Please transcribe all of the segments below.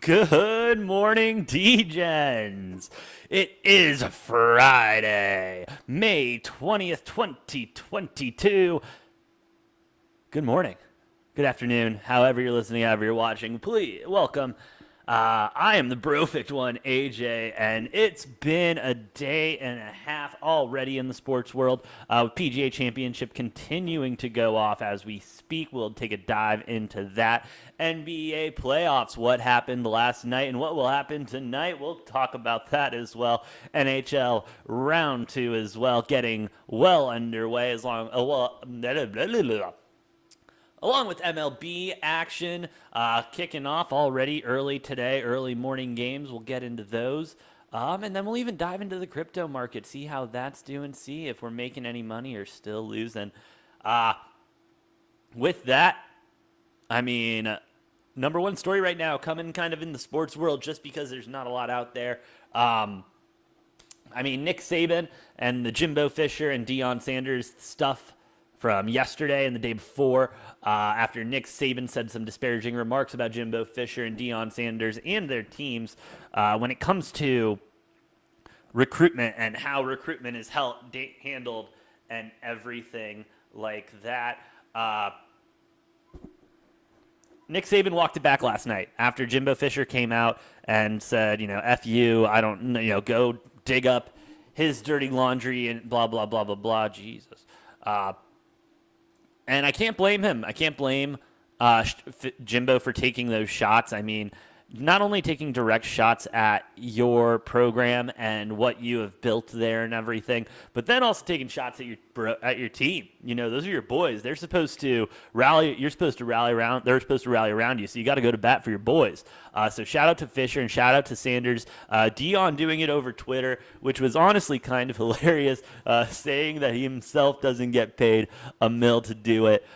Good morning, Degens. It is Friday, May 20th, 2022. Good morning, good afternoon, however you're listening, however you're watching. Please, welcome. I am the Brofict one, AJ, and it's been a day and a half already in the sports world. With PGA Championship continuing to go off as we speak. We'll take a dive into that. NBA playoffs, what happened last night and what will happen tonight. We'll talk about that as well. NHL round 2 as well, getting well underway along with MLB action kicking off already early today, early morning games. We'll get into those. And then we'll even dive into the crypto market, see how that's doing, see if we're making any money or still losing. With that, number one story right now coming kind of in the sports world just because there's not a lot out there. Nick Saban and the Jimbo Fisher and Deion Sanders stuff from yesterday and the day before, after Nick Saban said some disparaging remarks about Jimbo Fisher and Deion Sanders and their teams when it comes to recruitment and how recruitment is handled and everything like that. Nick Saban walked it back last night after Jimbo Fisher came out and said, F you, I don't, go dig up his dirty laundry and blah, blah, blah, blah, blah. Jesus. And I can't blame him. I can't blame Jimbo for taking those shots. Not only taking direct shots at your program and what you have built there and everything, but then also taking shots at your team. Those are your boys. They're supposed to rally. You're supposed to rally around. They're supposed to rally around you. So you got to go to bat for your boys. So shout out to Fisher and shout out to Sanders. Deion doing it over Twitter, which was honestly kind of hilarious, saying that he himself doesn't get paid $1 million to do it.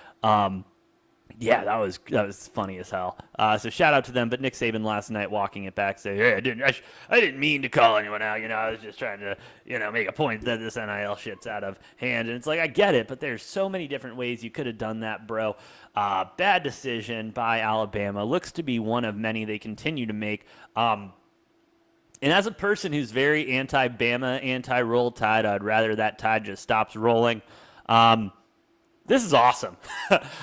Yeah, that was funny as hell. So shout out to them. But Nick Saban last night walking it back, saying, "Hey, I didn't mean to call anyone out. I was just trying to, make a point that this NIL shit's out of hand." And it's like, I get it, but there's so many different ways you could have done that, bro. Bad decision by Alabama. Looks to be one of many they continue to make. And as a person who's very anti-Bama, anti-roll tide, I'd rather that tide just stops rolling. This is awesome.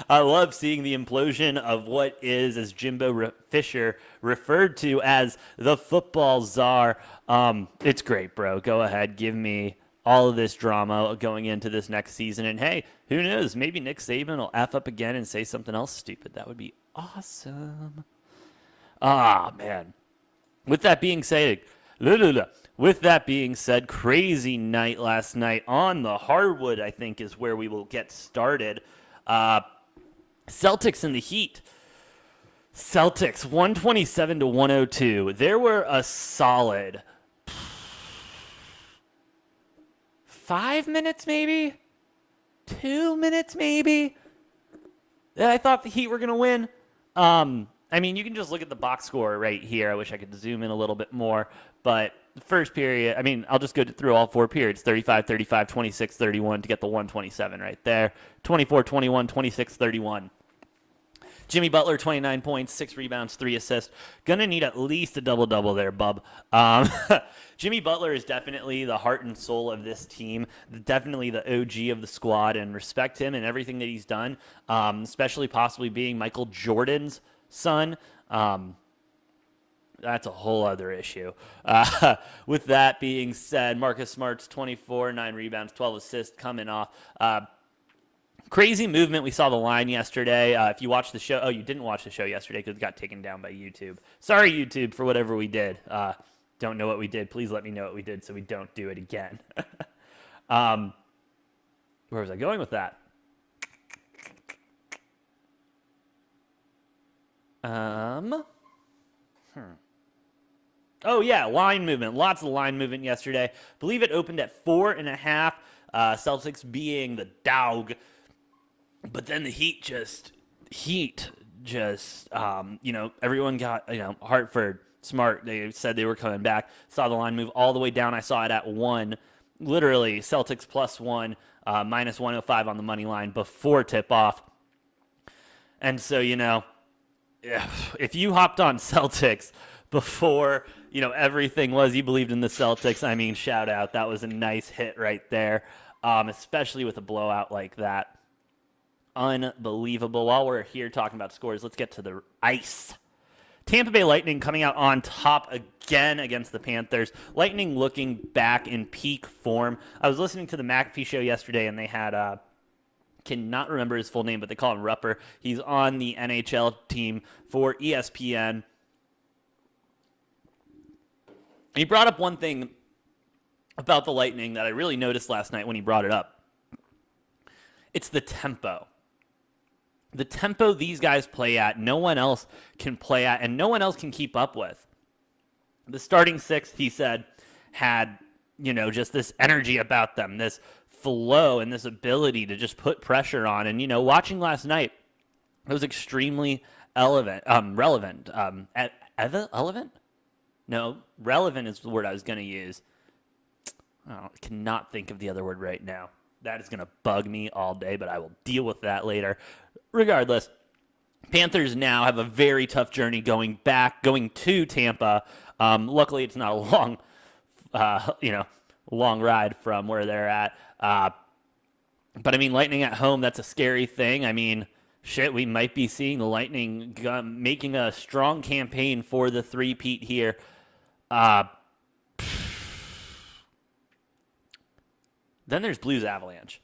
I love seeing the implosion of what is, as Jimbo Fisher referred to as the football czar. It's great, bro. Go ahead. Give me all of this drama going into this next season. And hey, who knows? Maybe Nick Saban will F up again and say something else stupid. That would be awesome. Man. With that being said, crazy night last night on the hardwood, I think, is where we will get started. Celtics and the Heat. Celtics, 127-102. There were a solid 5 minutes, maybe? 2 minutes, maybe? That I thought the Heat were going to win. You can just look at the box score right here. I wish I could zoom in a little bit more. But the first period, I'll just go through all four periods. 35-35, 26-31 to get the 127 right there. 24-21, 26-31. Jimmy Butler, 29 points, 6 rebounds, 3 assists. Gonna need at least a double-double there, bub. Jimmy Butler is definitely the heart and soul of this team, definitely the OG of the squad, and respect him and everything that he's done, especially possibly being Michael Jordan's son. That's a whole other issue. With that being said, Marcus Smart's 24, 9 rebounds, 12 assists coming off. Crazy movement. We saw the line yesterday. If you watched the show, you didn't watch the show yesterday because it got taken down by YouTube. Sorry, YouTube, for whatever we did. Don't know what we did. Please let me know what we did so we don't do it again. Where was I going with that? Oh, yeah, line movement. Lots of line movement yesterday. Believe it opened at 4.5. Celtics being the dog. But then the Heat just, everyone got, Hartford, Smart. They said they were coming back. Saw the line move all the way down. I saw it at 1. Literally, Celtics +1, minus 105 on the money line before tip-off. And so, if you hopped on Celtics before, everything was, you believed in the Celtics, I mean, shout out. That was a nice hit right there, especially with a blowout like that. Unbelievable. While we're here talking about scores, let's get to the ice. Tampa Bay Lightning coming out on top again against the Panthers. Lightning looking back in peak form. I was listening to the McAfee show yesterday, and they had cannot remember his full name, but they call him Rupper. He's on the NHL team for ESPN. He brought up one thing about the Lightning that I really noticed last night when he brought it up. It's the tempo. The tempo these guys play at, no one else can play at, and no one else can keep up with. The starting six, he said, had, just this energy about them, this flow and this ability to just put pressure on. And, watching last night, it was extremely relevant. Relevant? No, relevant is the word I was going to use. I cannot think of the other word right now. That is going to bug me all day, but I will deal with that later. Regardless, Panthers now have a very tough journey going to Tampa. Luckily, it's not a long ride from where they're at. But I mean, Lightning at home, that's a scary thing. I mean, we might be seeing the Lightning making a strong campaign for the three-peat here. Then there's Blues Avalanche.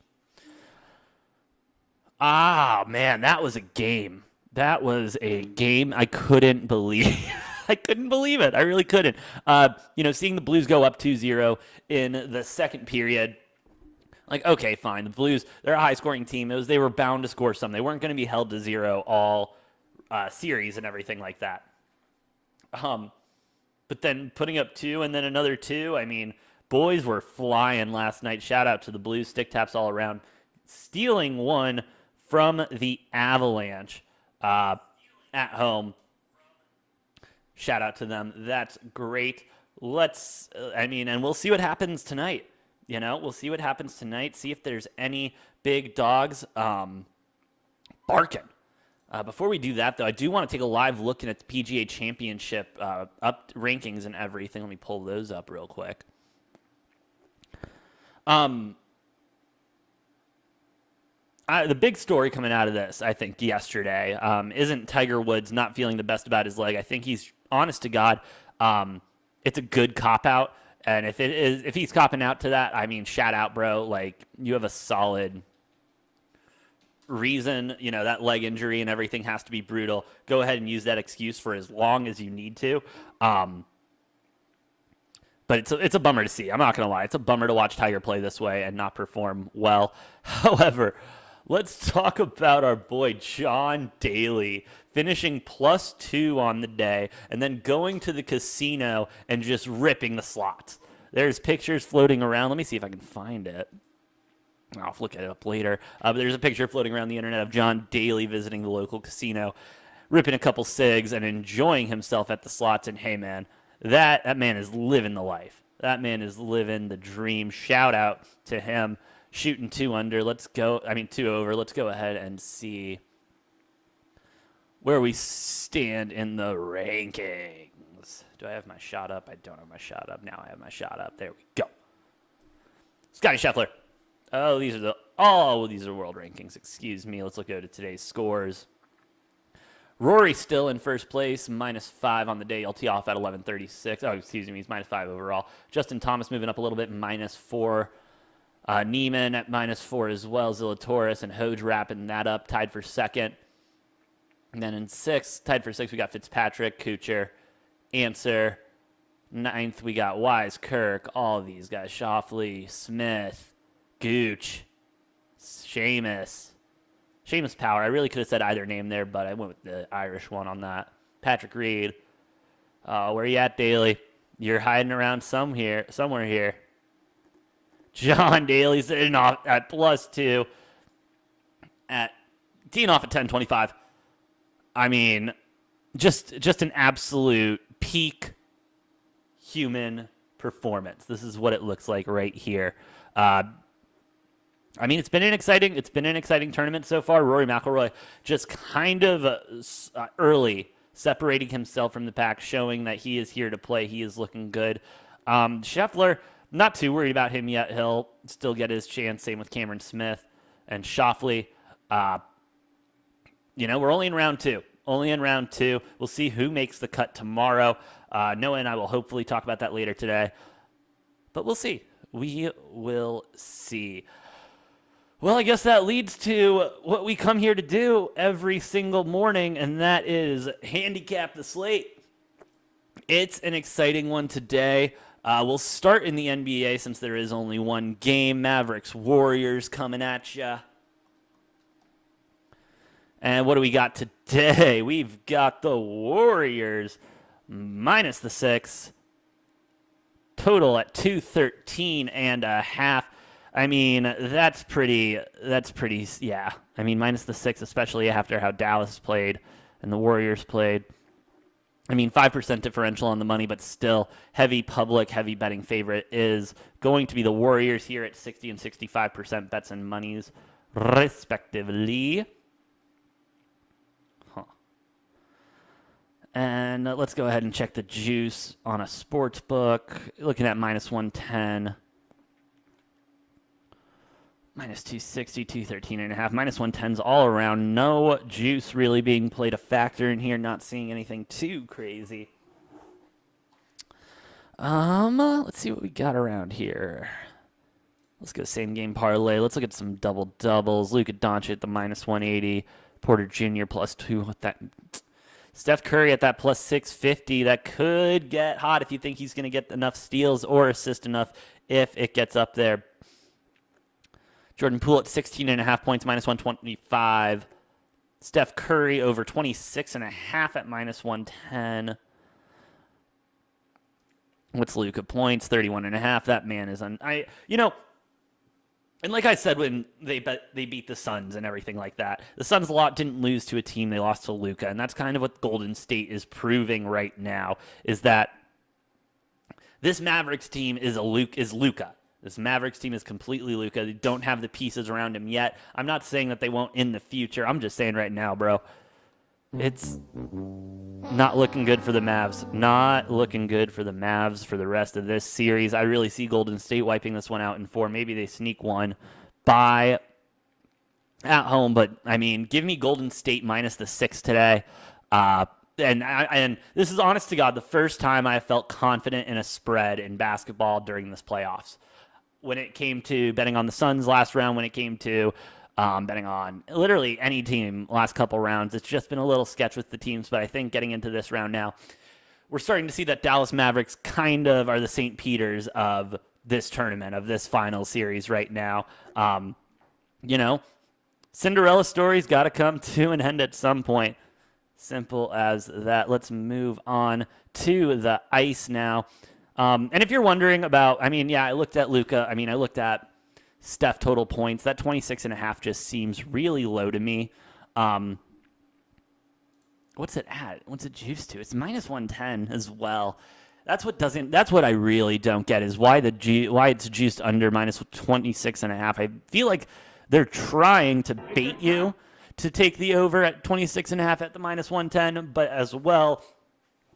Man, that was a game. That was a game I couldn't believe. I couldn't believe it. I really couldn't. Seeing the Blues go up 2-0 in the second period, like, okay, fine. The Blues, they're a high-scoring team. They were bound to score some. They weren't going to be held to 0 all series and everything like that. But then putting up 2 and then another 2, I mean, boys were flying last night. Shout out to the Blues, stick taps all around. Stealing one from the Avalanche at home. Shout out to them. That's great. And we'll see what happens tonight. We'll see what happens tonight. See if there's any big dogs barking. Before we do that, though, I do want to take a live look at the PGA Championship up rankings and everything. Let me pull those up real quick. The big story coming out of this, I think, yesterday, isn't Tiger Woods not feeling the best about his leg. I think he's, honest to God, it's a good cop-out. And if he's copping out to that, I mean, shout out, bro. Like, you have a solid reason, that leg injury and everything has to be brutal. Go ahead and use that excuse for as long as you need to. But it's a bummer to see. I'm not going to lie. It's a bummer to watch Tiger play this way and not perform well. However, let's talk about our boy John Daly finishing +2 on the day and then going to the casino and just ripping the slots. There's pictures floating around. Let me see if I can find it. I'll look it up later. But there's a picture floating around the internet of John Daly visiting the local casino, ripping a couple cigs and enjoying himself at the slots. And hey, man, that man is living the life. That man is living the dream. Shout out to him. Shooting 2 under. 2 over. Let's go ahead and see where we stand in the rankings. Do I have my shot up? I don't have my shot up. Now I have my shot up. There we go. Scotty Scheffler. Oh, these are world rankings. Excuse me. Let's go to today's scores. Rory still in first place, -5 on the day. LT off at 11:36. Oh, excuse me. He's -5 overall. Justin Thomas moving up a little bit, -4. Neiman at -4 as well. Zalatoris and Hoge wrapping that up, tied for second. And then in tied for sixth, we got Fitzpatrick, Kuchar, Answer. Ninth, we got Wise, Kirk, all of these guys. Shoffley, Smith, Gooch, Seamus Power. I really could have said either name there, but I went with the Irish one on that. Patrick Reed. Where you at, Daly? You're hiding around somewhere here. John Daly sitting off at +2 teeing off at 10:25. I mean, just an absolute peak human performance. This is what it looks like right here. I mean, it's been an exciting tournament so far. Rory McIlroy just kind of early separating himself from the pack, showing that he is here to play. He is looking good. Scheffler, not too worried about him yet. He'll still get his chance. Same with Cameron Smith and Schauffele. We're only in round two. We'll see who makes the cut tomorrow. Noah and I will hopefully talk about that later today. But we'll see. We will see. Well, I guess that leads to what we come here to do every single morning, and that is handicap the slate. It's an exciting one today. We'll start in the NBA since there is only one game. Mavericks, Warriors coming at ya. And what do we got today? We've got the Warriors minus the 6. Total at 213.5. I mean, that's pretty, yeah. I mean, minus the 6, especially after how Dallas played and the Warriors played. I mean, 5% differential on the money, but still heavy betting favorite is going to be the Warriors here at 60 and 65% bets and monies, respectively. And let's go ahead and check the juice on a sports book. Looking at minus 110. Minus 260, 213.5. Minus 110's all around. No juice really being played a factor in here. Not seeing anything too crazy. Let's see what we got around here. Let's go same game parlay. Let's look at some double doubles. Luka Doncic at the minus 180. Porter Jr. plus 2 with that. Steph Curry at that plus 650. That could get hot if you think he's going to get enough steals or assist enough if it gets up there. Jordan Poole at 16.5 points, minus 125. Steph Curry over 26.5 at minus 110. What's Luka points? 31.5. That man is and like I said when they beat the Suns and everything like that, the Suns didn't lose to a team, they lost to Luka, and that's kind of what Golden State is proving right now, is that this Mavericks team is Luka. This Mavericks team is completely Luka. They don't have the pieces around him yet. I'm not saying that they won't in the future. I'm just saying right now, bro, it's not looking good for the Mavs. Not looking good for the Mavs for the rest of this series. I really see Golden State wiping this one out in 4. Maybe they sneak one by at home. But, I mean, give me Golden State minus the 6 today. And this is, honest to God, the first time I felt confident in a spread in basketball during this playoffs. When it came to betting on the Suns last round, when it came to betting on literally any team last couple rounds, it's just been a little sketch with the teams. But I think getting into this round now, we're starting to see that Dallas Mavericks kind of are the St. Peters of this tournament, of this final series right now. Cinderella story's got to come to an end at some point. Simple as that. Let's move on to the ice now. And if you're wondering about, I looked at Luka. I looked at Steph total points. That 26.5 just seems really low to me. What's it at? What's it juiced to? It's minus 110 as well. That's what I really don't get is why it's juiced under minus 26.5. I feel like they're trying to bait you to take the over at 26.5 at the minus 110, but as well,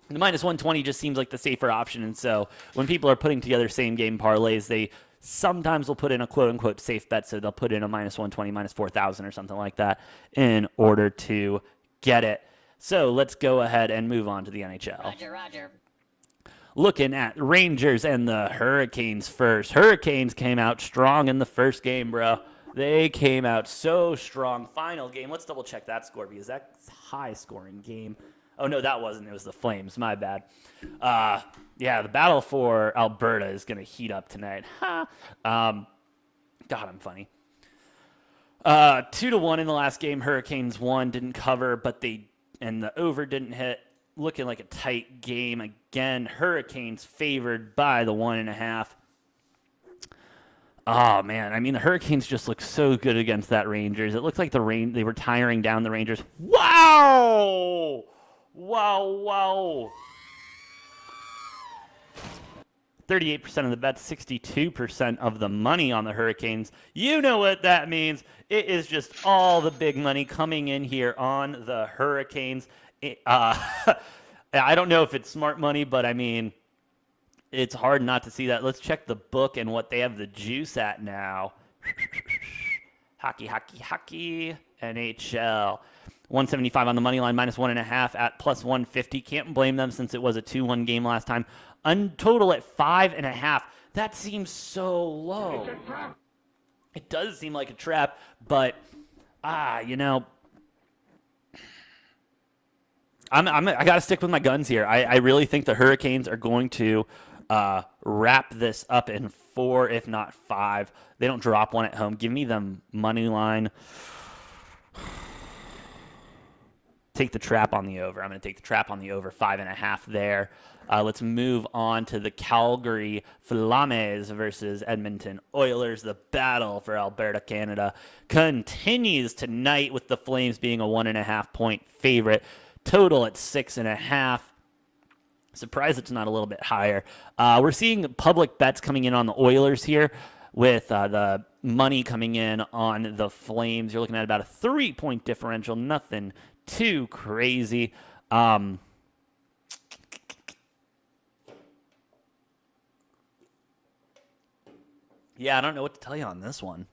the minus 120 just seems like the safer option. And so when people are putting together same game parlays, they sometimes will put in a quote unquote safe bet. So they'll put in a minus 120, minus 4,000 or something like that in order to get it. So let's go ahead and move on to the NHL. Roger. Looking at Rangers and the Hurricanes first. Hurricanes came out strong in the first game, bro. They came out so strong. Final game. Let's double check that score because that's a high scoring game. Oh, no, that wasn't. It was the Flames. My bad. The battle for Alberta is going to heat up tonight. God, I'm funny. 2-1 in the last game. Hurricanes won. Didn't cover, and the over didn't hit. Looking like a tight game. Again, Hurricanes favored by the 1.5. Oh, man. The Hurricanes just look so good against that Rangers. It looked like they were tiring down the Rangers. Wow! 38% of the bets, 62% of the money on the Hurricanes. You know what that means. It is just all the big money coming in here on the Hurricanes. I don't know if it's smart money, but I mean, it's hard not to see that. Let's check the book and what they have the juice at now. Hockey, NHL. 175 on the money line, minus 1.5 at plus 150. Can't blame them since it was a 2-1 game last time. Total at 5.5. That seems so low. It does seem like a trap, but I got to stick with my guns here. I really think the Hurricanes are going to wrap this up in 4, if not 5. They don't drop one at home. Give me the money line. Take the trap on the over. I'm going to take the trap on the over, 5.5 there. Let's move on to the Calgary Flames versus Edmonton Oilers. The battle for Alberta, Canada continues tonight with the Flames being a 1.5-point favorite. Total at 6.5. Surprised it's not a little bit higher. We're seeing public bets coming in on the Oilers here with the money coming in on the Flames. You're looking at about a 3-point differential. Nothing too crazy. Yeah, I don't know what to tell you on this one.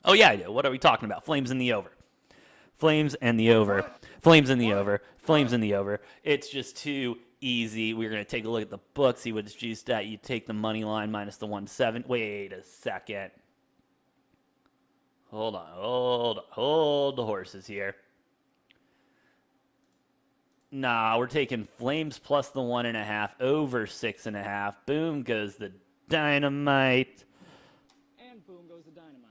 Oh, yeah, I do. What are we talking about? Flames in the over. Flames and the over. Flames in the over. Flames in the over. It's just too easy. We're going to take a look at the book, see what it's juiced at. You take the money line minus the 1.7. Wait a second. Hold on. Hold the horses here. Nah, we're taking Flames plus the 1.5 over 6.5. Boom goes the dynamite. And boom goes the dynamite.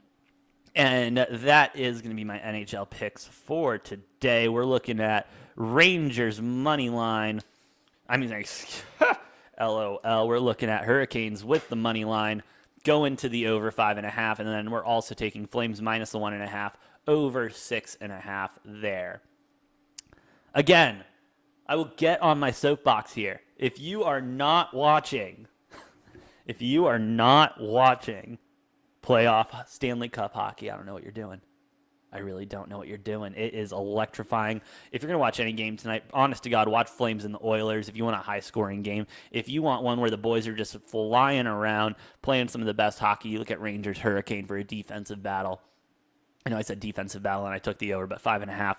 And that is going to be my NHL picks for today. We're looking at Rangers money line. LOL. We're looking at Hurricanes with the money line. Going to the over 5.5. And then we're also taking Flames minus the 1.5 over 6.5 there. Again, I will get on my soapbox here. If you are not watching playoff Stanley Cup hockey, I don't know what you're doing. I really don't know what you're doing. It is electrifying. If you're going to watch any game tonight, honest to God, watch Flames and the Oilers. If you want a high-scoring game, if you want one where the boys are just flying around, playing some of the best hockey, you look at Rangers Hurricane for a defensive battle. I know I said defensive battle, and I took the over, but 5.5.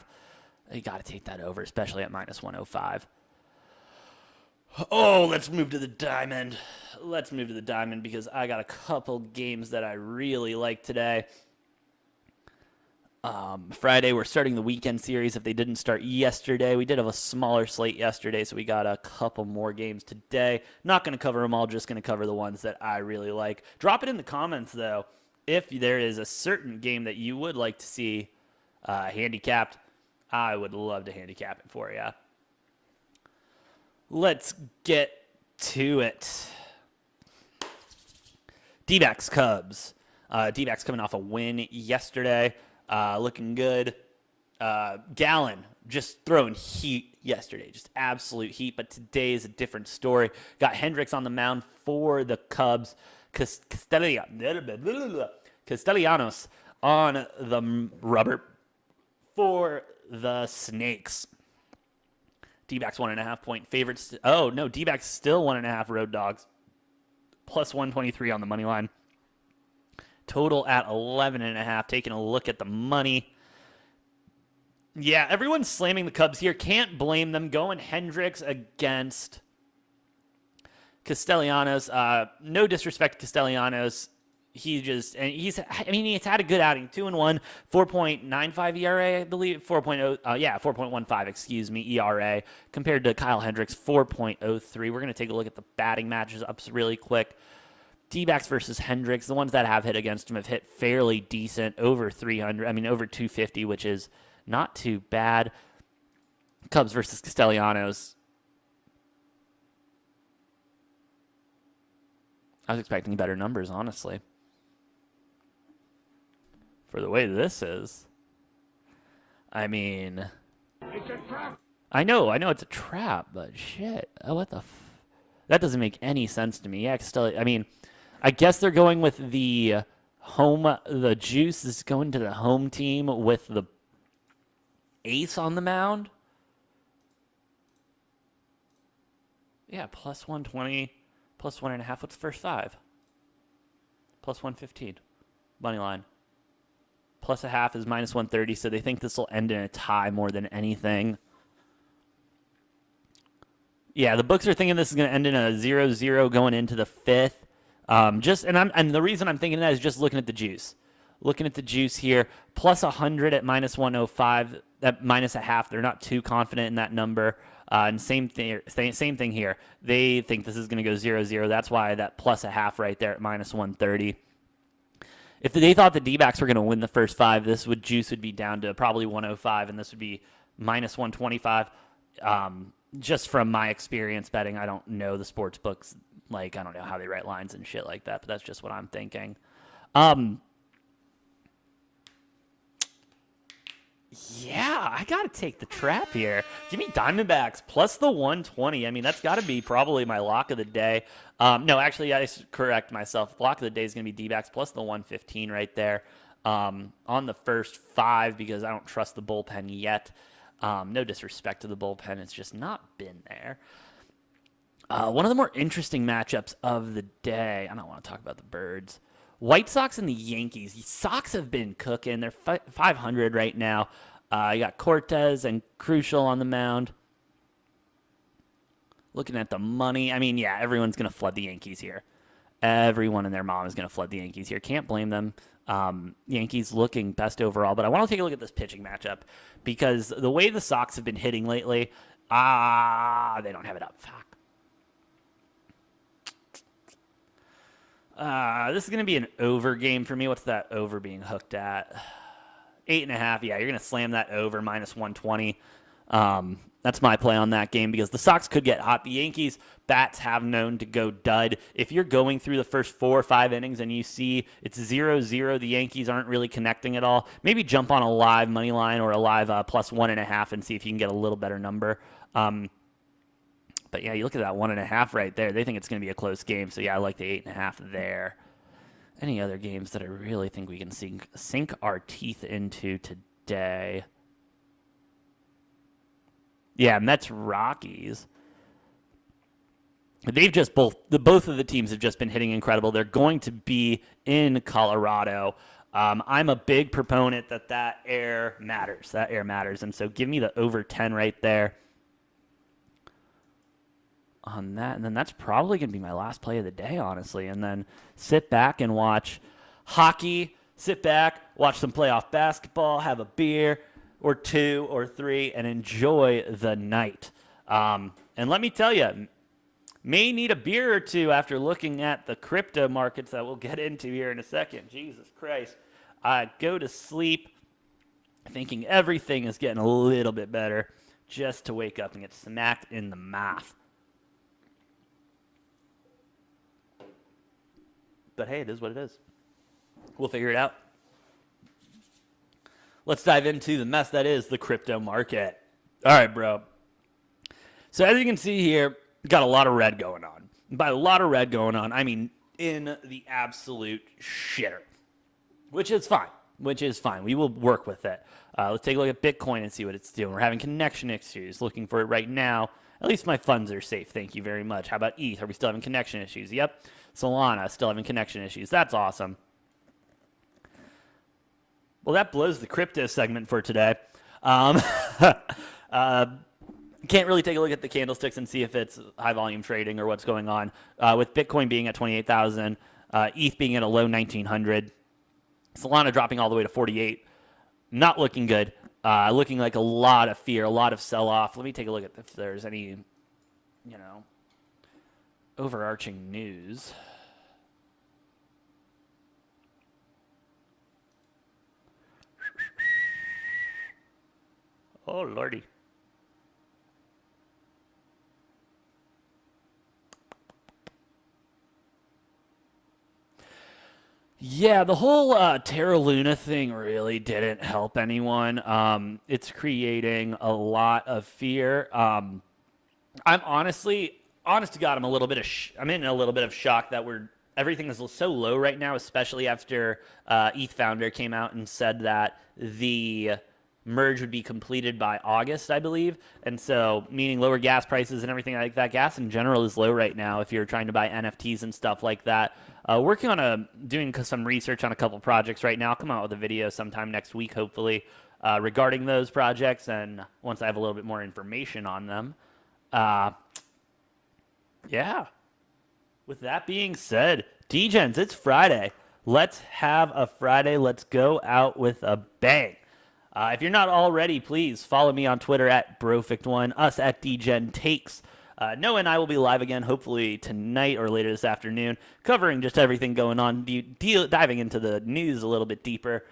You got to take that over, especially at minus 105. Oh, let's move to the diamond. Let's move to the diamond because I got a couple games that I really like today. Friday, we're starting the weekend series. If they didn't start yesterday, we did have a smaller slate yesterday, so we got a couple more games today. Not going to cover them all, just going to cover the ones that I really like. Drop it in the comments, though, if there is a certain game that you would like to see handicapped. I would love to handicap it for you. Let's get to it. D-backs Cubs. D-backs coming off a win yesterday. Looking good. Gallen just throwing heat yesterday. Just absolute heat. But today is a different story. Got Hendricks on the mound for the Cubs. Castellanos on the rubber for the Snakes. D-backs 1.5-point favorites. Oh, no, D-backs still 1.5 road dogs. Plus 123 on the money line. Total at 11.5. Taking a look at the money. Yeah, everyone's slamming the Cubs here. Can't blame them. Going Hendricks against Castellanos. No disrespect to Castellanos. He's had a good outing. 2-1, 4.95 ERA, I believe. 4.15, ERA. Compared to Kyle Hendricks, 4.03. We're going to take a look at the batting matches ups really quick. D-backs versus Hendricks. The ones that have hit against him have hit fairly decent, over 300. Over 250, which is not too bad. Cubs versus Castellanos. I was expecting better numbers, honestly. For the way this is. It's a trap. I know it's a trap, but shit. Oh, what the that doesn't make any sense to me. Yeah, I guess they're going with the juice is going to the home team with the ace on the mound. Yeah, plus 120, plus 1.5. What's the first 5? Plus 115. Money line. Plus a half is minus 130, so they think this will end in a tie more than anything. Yeah, the books are thinking this is going to end in a 0-0 going into the 5th. And the reason I'm thinking that is just looking at the juice. Looking at the juice here, plus 100 at minus 105, at minus a half. They're not too confident in that number. And same thing here. They think this is going to go 0-0. That's why that plus a half right there at minus 130. If they thought the D-backs were going to win the first 5, juice would be down to probably 105, and this would be minus 125. Just from my experience betting, I don't know the sports books. Like, I don't know how they write lines and shit like that, but that's just what I'm thinking. Yeah, I got to take the trap here. Give me Diamondbacks plus the 120. I mean, that's got to be probably my lock of the day. No, actually, I correct myself. Lock of the day is going to be D-backs plus the 115 right there on the first 5 because I don't trust the bullpen yet. No disrespect to the bullpen. It's just not been there. One of the more interesting matchups of the day. I don't want to talk about the Birds. White Sox and the Yankees. The Sox have been cooking. They're 500 right now. You got Cortez and Crucial on the mound. Looking at the money. I mean, yeah, everyone's going to flood the Yankees here. Everyone and their mom is going to flood the Yankees here. Can't blame them. Yankees looking best overall. But I want to take a look at this pitching matchup because the way the Sox have been hitting lately, they don't have it up. Fuck. This is going to be an over game for me. What's that over being hooked at? 8.5. Yeah, you're going to slam that over minus 120. That's my play on that game because the Sox could get hot. The Yankees bats have known to go dud. If you're going through the first 4 or 5 innings and you see it's 0-0, the Yankees aren't really connecting at all, maybe jump on a live money line or a live plus 1.5 and see if you can get a little better number. But yeah, you look at that 1.5 right there. They think it's going to be a close game. So yeah, I like the 8.5 there. Any other games that I really think we can sink our teeth into today? Yeah, Mets Rockies. They've just both of the teams have just been hitting incredible. They're going to be in Colorado. I'm a big proponent that air matters. That air matters. And so give me the over 10 right there on that. And then that's probably going to be my last play of the day, honestly. And then sit back and watch hockey. Sit back, watch some playoff basketball, have a beer or 2 or 3, and enjoy the night. And let me tell you, may need a beer or 2 after looking at the crypto markets that we'll get into here in a second. Jesus Christ. I go to sleep thinking everything is getting a little bit better just to wake up and get smacked in the mouth. But hey, it is what it is. We'll figure it out. Let's dive into the mess that is the crypto market. All right, bro. So as you can see here, got a lot of red going on. By a lot of red going on, I mean in the absolute shitter, which is fine. We will work with it. Let's take a look at Bitcoin and see what it's doing. We're having connection issues. Looking for it right now. At least my funds are safe. Thank you very much. How about ETH? Are we still having connection issues? Yep. Solana still having connection issues. That's awesome. Well, that blows the crypto segment for today. Can't really take a look at the candlesticks and see if it's high volume trading or what's going on. With Bitcoin being at 28,000, ETH being at a low 1,900, Solana dropping all the way to 48. Not looking good. Looking like a lot of fear, a lot of sell-off. Let me take a look at if there's any, overarching news. Oh, Lordy. Yeah, the whole Terra Luna thing really didn't help anyone. It's creating a lot of fear. I'm honest to God, I'm in a little bit of shock that everything is so low right now, especially after ETH founder came out and said that the merge would be completed by August, I believe. And so, meaning lower gas prices and everything like that. Gas in general is low right now if you're trying to buy NFTs and stuff like that. Working on doing some research on a couple projects right now. I'll come out with a video sometime next week, hopefully, regarding those projects. And once I have a little bit more information on them. Yeah. With that being said, Degens, it's Friday. Let's have a Friday. Let's go out with a bang. If you're not already, please follow me on Twitter at Brofict1, us at Degen Takes. Noah and I will be live again, hopefully tonight or later this afternoon, covering just everything going on, diving into the news a little bit deeper.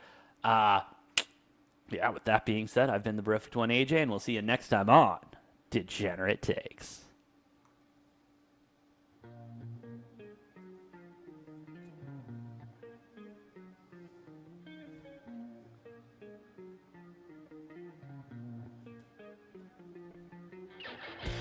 Yeah, with that being said, I've been the Brofict1 AJ, and we'll see you next time on Degenerate Takes.